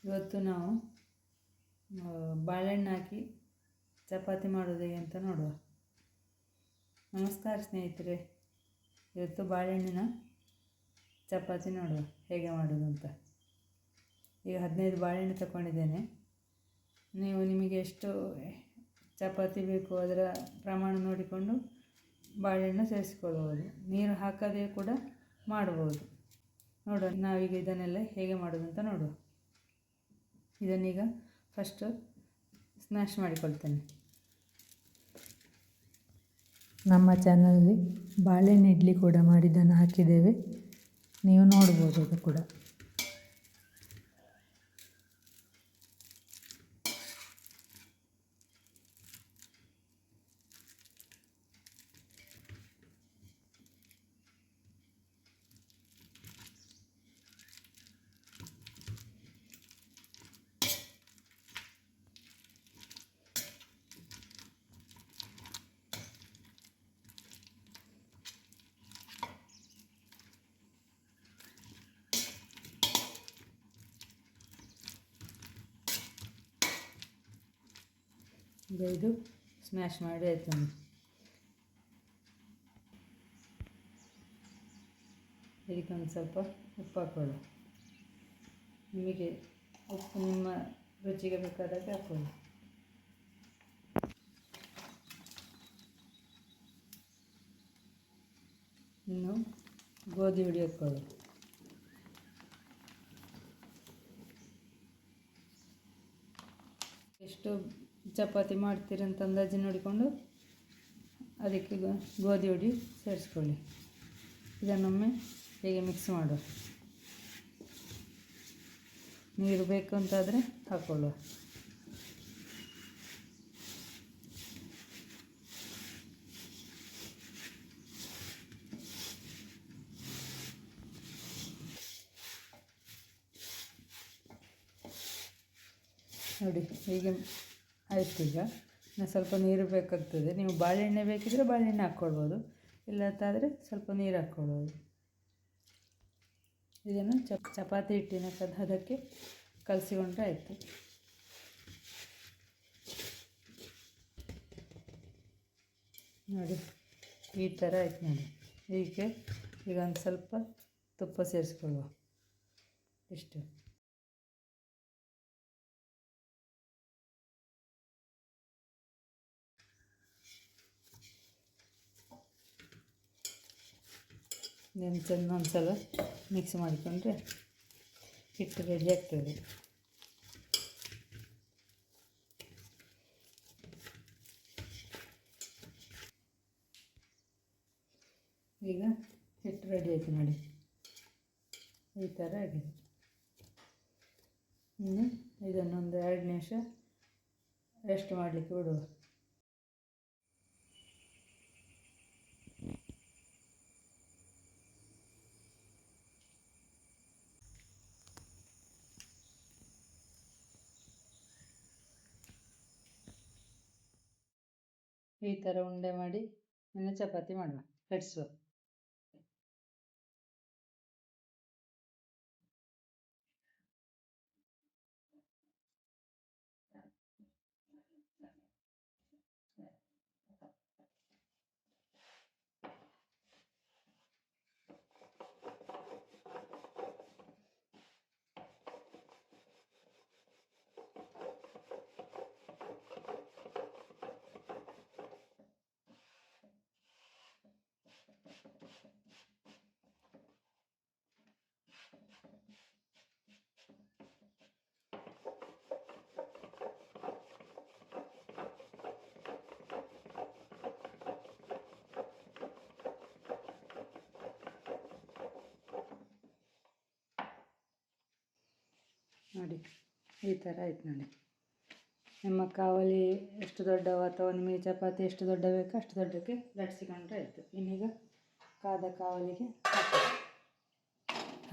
ಇವತ್ತು ನಾವು ಬಾಳೆಹಣ್ಣು ಹಾಕಿ ಚಪಾತಿ ಮಾಡೋದು ಹೇಗೆ ಅಂತ ನೋಡುವ. ನಮಸ್ಕಾರ ಸ್ನೇಹಿತರೆ, ಇವತ್ತು ಬಾಳೆಹಣ್ಣಿನ ಚಪಾತಿ ನೋಡುವ ಹೇಗೆ ಮಾಡೋದು ಅಂತ. ಈಗ 15 ಬಾಳೆಹಣ್ಣು ತಗೊಂಡಿದ್ದೇನೆ. ನೀವು ನಿಮಗೆ ಎಷ್ಟು ಚಪಾತಿ ಬೇಕು ಅದರ ಪ್ರಮಾಣ ನೋಡಿಕೊಂಡು ಬಾಳೆಹಣ್ಣು ಸೇರಿಸಿಕೊಳ್ಳಬಹುದು. ನೀರು ಹಾಕದೇ ಕೂಡ ಮಾಡ್ಬೋದು. ನೋಡುವ, ನಾವೀಗ ಇದನ್ನೆಲ್ಲ ಹೇಗೆ ಮಾಡೋದು ಅಂತ ನೋಡುವ. ಇದನ್ನೀಗ ಫಸ್ಟು ಸ್ಮ್ಯಾಶ್ ಮಾಡಿಕೊಳ್ತೇನೆ. ನಮ್ಮ ಚಾನಲಲ್ಲಿ ಬಾಳೆಹಣ್ಣು ಇಡ್ಲಿ ಕೂಡ ಮಾಡಿದ್ದನ್ನು ಹಾಕಿದ್ದೇವೆ, ನೀವು ನೋಡ್ಬೋದು ಅದು ಕೂಡ. ಇದು ಸ್ಮ್ಯಾಶ್ ಮಾಡಿ ಆಯ್ತು. ಇದಕ್ಕೊಂದು ಸ್ವಲ್ಪ ಉಪ್ಪು ಹಾಕೊಳ್ಳಿ. ನಿಮಗೆ ಉಪ್ಪು ನಿಮ್ಮ ರುಚಿಗೆ ಬೇಕಾದಾಗ ಹಾಕೊಳ್ಳಿ. ಇನ್ನು ಗೋಧಿ ಹುಡಿ ಹಾಕ್ಕೊಳ್ಳಿ. ಎಷ್ಟು ಚಪಾತಿ ಮಾಡ್ತೀರಂತ ಅಂದಾಜು ನೋಡಿಕೊಂಡು ಅದಕ್ಕೆ ಗೋಧಿ ಹುಡಿ ಸೇರಿಸ್ಕೊಳ್ಳಿ. ಇದನ್ನೊಮ್ಮೆ ಹೀಗೆ ಮಿಕ್ಸ್ ಮಾಡುವ. ನೀರು ಬೇಕು ಅಂತಾದರೆ ಹಾಕ್ಕೊಳ್ಳುವ. ನೋಡಿ, ಹೀಗೆ ಆಯ್ತು. ಈಗ ಇನ್ನು ಸ್ವಲ್ಪ ನೀರು ಬೇಕಾಗ್ತದೆ. ನೀವು ಬಾಳೆಹಣ್ಣೆ ಬೇಕಿದ್ದರೆ ಬಾಳೆಹಣ್ಣೆ ಹಾಕ್ಕೊಳ್ಬೋದು, ಇಲ್ಲಂತಾದರೆ ಸ್ವಲ್ಪ ನೀರು ಹಾಕ್ಕೊಳ್ಬೋದು. ಇದನ್ನು ಚಪಾತಿ ಹಿಟ್ಟಿನ ಹದಕ್ಕೆ ಕಲಸಿಕೊಂಡ್ರೆ ಆಯಿತು. ನೋಡಿ, ಈ ಥರ ಆಯ್ತು ನೋಡಿ. ಹೀಗೆ ಈಗ ಒಂದು ಸ್ವಲ್ಪ ತುಪ್ಪ ಸೇರಿಸ್ಕೊಳ್ಳುವ. ಇಷ್ಟು ಇದನ್ನು ಚೆಂದ ಒಂದು ಸಲ ಮಿಕ್ಸ್ ಮಾಡಿಕೊಂಡ್ರೆ ಹಿಟ್ಟು ರೆಡಿ ಆಗ್ತದೆ. ಈಗ ಹಿಟ್ಟು ರೆಡಿ ಆಯಿತು ನೋಡಿ, ಈ ಥರ ಆಗಿದೆ. ಇನ್ನು ಇದನ್ನೊಂದು 2 ನಿಮಿಷ ರೆಸ್ಟ್ ಮಾಡಲಿಕ್ಕೆ ಬಿಡುವ. ಈ ಥರ ಉಂಡೆ ಮಾಡಿ ಇನ್ನು ಚಪಾತಿ ಮಾಡುವ, ಲಟ್ಸುವ. ನೋಡಿ, ಈ ಥರ ಆಯ್ತು ನೋಡಿ. ನಿಮ್ಮ ಕಾವಲಿ ಎಷ್ಟು ದೊಡ್ಡವ ಅಥವಾ ನಿಮಗೆ ಚಪಾತಿ ಎಷ್ಟು ದೊಡ್ಡ ಬೇಕೋ ಅಷ್ಟು ದೊಡ್ಡಕ್ಕೆ ಲಟ್ಸಿಕೊಂಡ್ರೆ ಆಯಿತು. ಇನ್ನೀಗ ಕಾದ ಕಾವಲಿಗೆ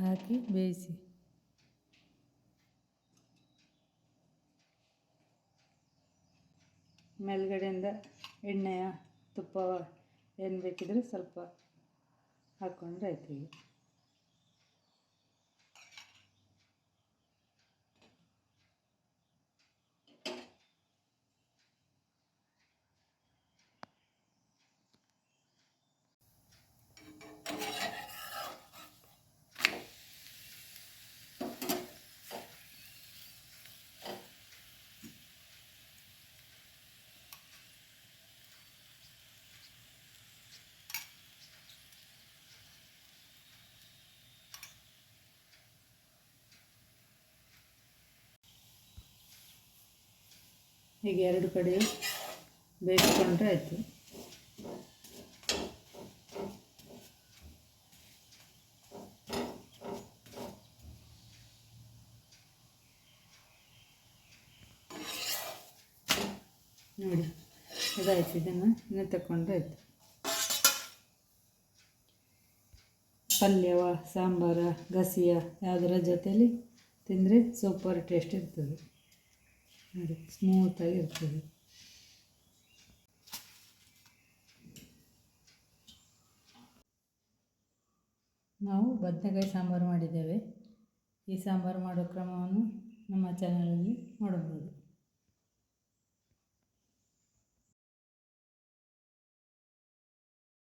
ಹಾಕಿ ಬೇಯಿಸಿ. ಮೇಲ್ಗಡೆಯಿಂದ ಎಣ್ಣೆಯ ತುಪ್ಪ ಏನು ಬೇಕಿದ್ರೆ ಸ್ವಲ್ಪ ಹಾಕ್ಕೊಂಡ್ರೆ ಆಯ್ತು. ಈಗ ಹೀಗೆ ಎರಡು ಕಡೆ ಬೇಯಿಸ್ಕೊಂಡ್ರೆ ಆಯಿತು. ನೋಡಿ ಇದಾಯಿತು. ಇದನ್ನು ತಗೊಂಡ್ರೆ ಆಯಿತು. ಪಲ್ಯವ ಸಾಂಬಾರ ಗಸಿಯ ಯಾವುದರ ಜೊತೆಯಲ್ಲಿ ತಿಂದರೆ ಸೂಪರ್ ಟೇಸ್ಟ್ ಇರ್ತದೆ. ನೋಡಿ ಸ್ಮೂತಾಗಿ ಇರ್ತದೆ. ನಾವು ಬದನೆಕಾಯಿ ಸಾಂಬಾರು ಮಾಡಿದ್ದೇವೆ. ಈ ಸಾಂಬಾರು ಮಾಡೋ ಕ್ರಮವನ್ನು ನಮ್ಮ ಚಾನಲಲ್ಲಿ ನೋಡಬಹುದು.